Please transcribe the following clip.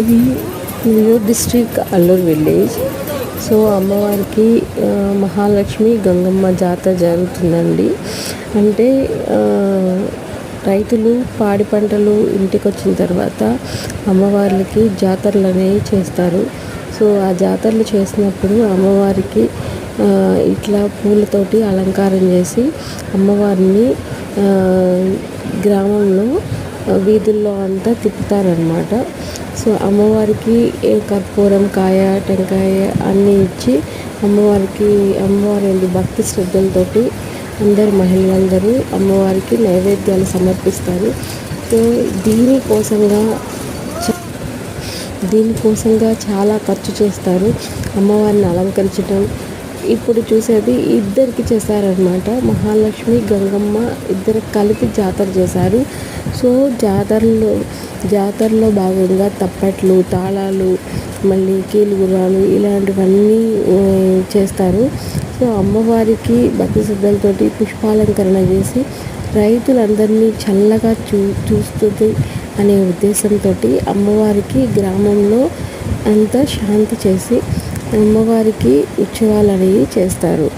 ఇది Nellore district Alluru village. So అమ్మవారికి మహాలక్ష్మి గంగమ్మ జాతర జరుగుతుందండి. అంటే రైతులు పాడి పంటలు ఇంటికి వచ్చిన తర్వాత అమ్మవార్లకి జాతరలు అనేవి చేస్తారు. సో ఆ జాతరలు చేసినప్పుడు అమ్మవారికి ఇట్లా పూలతోటి అలంకారం చేసి అమ్మవారిని గ్రామంలో వీధుల్లో అంతా తిప్పుతారనమాట. సో అమ్మవారికి కర్పూరం, కాయ, టెంకాయ అన్నీ ఇచ్చి అమ్మవారి భక్తి శ్రద్ధలతోటి అందరు మహిళలందరూ అమ్మవారికి నైవేద్యాలు సమర్పిస్తారు. సో దీనికోసంగా చాలా ఖర్చు చేస్తారు. అమ్మవారిని అలంకరించడం ఇప్పుడు చూసేది ఇద్దరికి చేశారనమాట. మహాలక్ష్మి, గంగమ్మ ఇద్దరు కలిపి జాతర చేశారు. సో జాతరలో భాగంగా తప్పెట్లు, తాళాలు, మళ్ళీ కీలుగుర్రాలు ఇలాంటివన్నీ చేస్తారు. సో అమ్మవారికి భక్తి శ్రద్ధలతోటి పుష్పాలంకరణ చేసి రైతులందరినీ చల్లగా చూస్తుంది అనే ఉద్దేశంతో అమ్మవారికి గ్రామంలో అంతా శాంతి చేసి అమ్మవారికి ఉత్సవాలు అనేవి చేస్తారు.